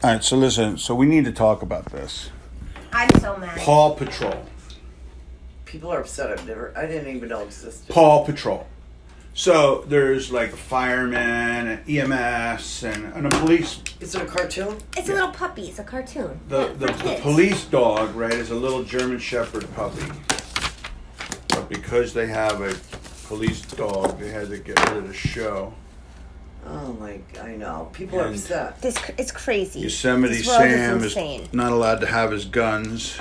All right, so listen. So we need to talk about this. I'm so mad. Paw Patrol. People are upset. I didn't even know it existed. Paw Patrol. So there's like a fireman, an EMS, and a police. Is it a cartoon? It's a little puppy. It's a cartoon. The police dog, right, is a little German Shepherd puppy. But because they have a police dog, they had to get rid of the show. Oh my! I know. People are upset. It's crazy. Yosemite this world Sam is insane. not allowed to have his guns.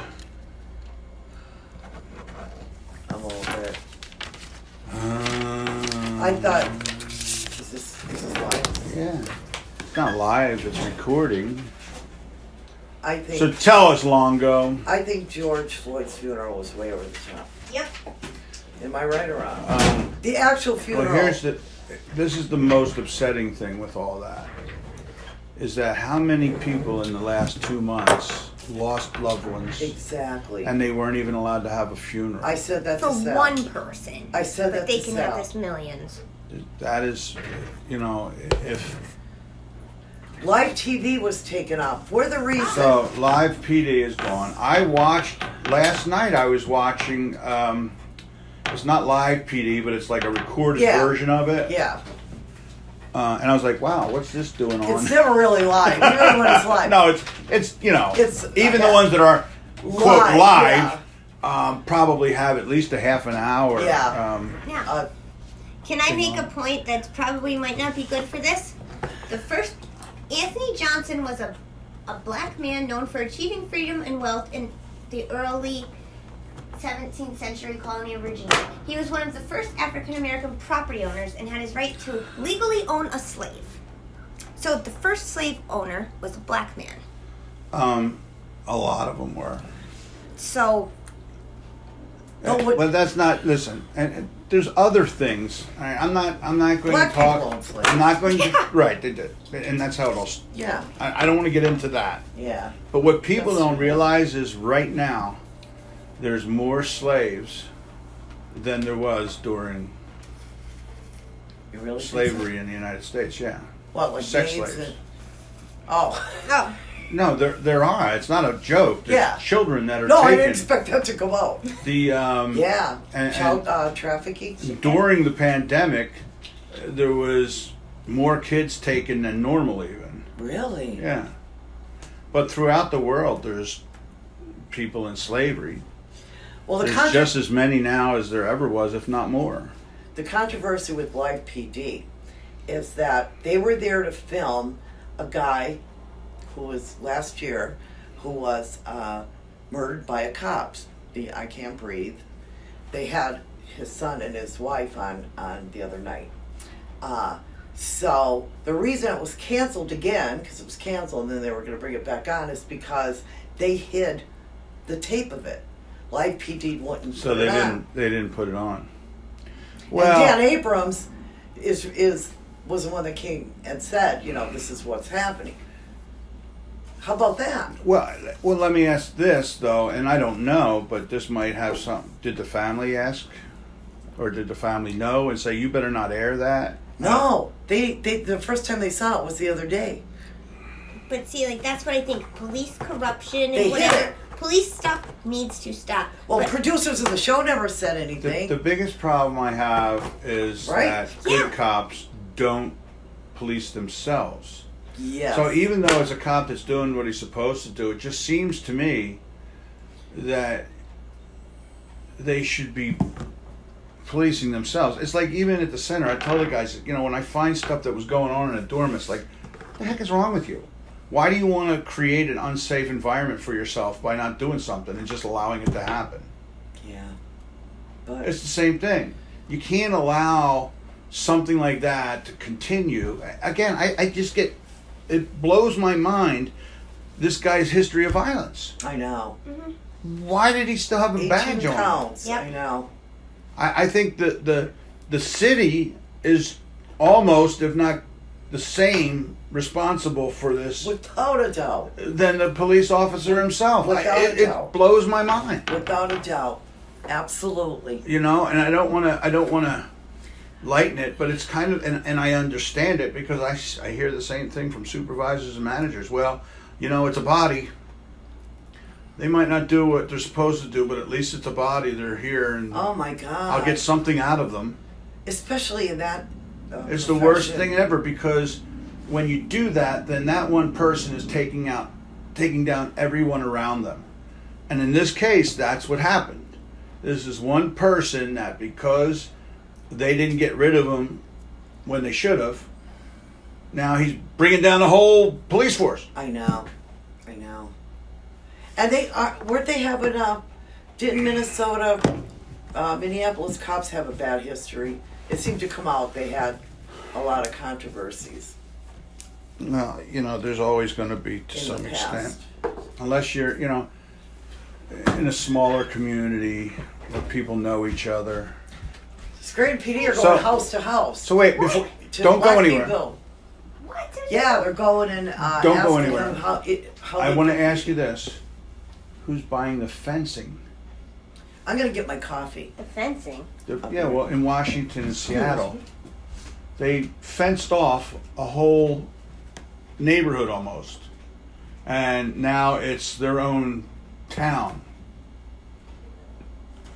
I'm over it. I thought, is this live? Yeah. It's not live, it's recording. I think. So tell us, Longo. I think George Floyd's funeral was way over the top. Yep. Am I right or wrong? The actual funeral. Well, this is the most upsetting thing with all that. Is that how many people in the last 2 months lost loved ones. Exactly. And they weren't even allowed to have a funeral. I said that for to Sal. one person. I said that but they to can Sal. have this millions. That is, if... Live TV was taken off for the reason. So, Live PD is gone. Last night I was watching, it's not Live PD, but it's like a recorded version of it. Yeah. And I was like, wow, what's this doing on? It's never really live, even when it's live. No, it's even the ones that are, quote, live, probably have at least a half an hour. Yeah. Can I make a point that probably might not be good for this? The first, Anthony Johnson was a black man known for achieving freedom and wealth in the early 17th century colony of Virginia. He was one of the first African-American property owners and had his right to legally own a slave. So the first slave owner was a black man. A lot of them were. So... But that's not, listen, and there's other things. I'm not going black to talk. People own slaves. I'm not going to, right, they did. And that's how it all, yeah. I don't want to get into that. Yeah. But what people don't realize is right now, there's more slaves than there was during slavery in the United States. Yeah. What, like sex maids slaves? Oh. No, there are. It's not a joke. There's children that are No, taken. I didn't expect that to come out. Child trafficking. During the pandemic, there was more kids taken than normal even. Really? Yeah. But throughout the world, there's people in slavery. Well, there's just as many now as there ever was, if not more. The controversy with Live PD is that they were there to film a guy who was last year who was murdered by a cop. I Can't Breathe. They had his son and his wife on the other night. So the reason it was canceled again, because it was canceled and then they were going to bring it back on, is because they hid the tape of it. Live PD wouldn't. So they didn't put it on. Well, and Dan Abrams was the one that came and said, this is what's happening. How about that? Well, let me ask this though, and I don't know, but this might have some. Did the family ask, or did the family know and say you better not air that? No, they the first time they saw it was the other day. But see, that's what I think. Police corruption and whatever. Police stuff needs to stop. Well, producers of the show never said anything. The biggest problem I have is that good cops don't police themselves. Yes. So even though it's a cop that's doing what he's supposed to do, it just seems to me that they should be policing themselves. It's like even at the center, I told the guys, when I find stuff that was going on in a dorm, it's like, what the heck is wrong with you? Why do you want to create an unsafe environment for yourself by not doing something and just allowing it to happen? Yeah. But it's the same thing. You can't allow something like that to continue. Again, I just get... It blows my mind, this guy's history of violence. I know. Mm-hmm. Why did he still have a badge on? Counts. Yep. I know. I think the city is almost, if not the same, responsible for this. Without a doubt. Than the police officer himself. It blows my mind. Without a doubt. Absolutely. And I don't want to lighten it, but it's kind of, and I understand it because I hear the same thing from supervisors and managers. Well, you know, it's a body. They might not do what they're supposed to do, but at least it's a body. They're here, and Oh my God! I'll get something out of them. Especially in that. It's the worst thing ever, because when you do that, then that one person is taking down everyone around them. And in this case, that's what happened. This is one person that, because they didn't get rid of him when they should have, now he's bringing down the whole police force. I know. And weren't they having didn't Minnesota, Minneapolis cops have a bad history? It seemed to come out they had a lot of controversies. No, you know, there's always going to be to In some the extent. past. Unless you're, you know, in a smaller community where people know each other. Scranton PD are So- going house to house. So wait, before, to don't go anywhere. Blackfeetville. What? Yeah, they're going and Don't go asking anywhere. them how I they want to can- ask you this. Who's buying the fencing? I'm going to get my coffee. The fencing. Yeah, well, in Washington and Seattle, they fenced off a whole neighborhood almost. And now it's their own town.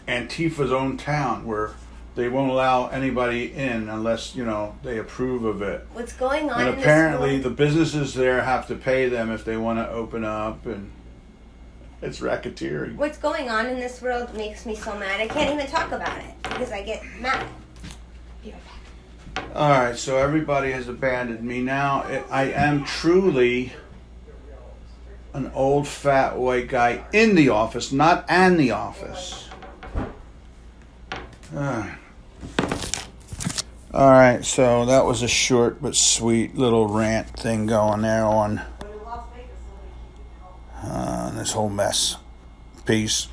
Antifa's own town, where they won't allow anybody in unless, you know, they approve of it. What's going on And in apparently this the world? businesses there have to pay them if they want to open up, and it's racketeering. What's going on in this world makes me so mad. I can't even talk about it because I get mad. Be right back. All right, so everybody has abandoned me now. I am truly an old fat white guy in the office, not an the office. All right, so that was a short but sweet little rant thing going there on this whole mess. Peace.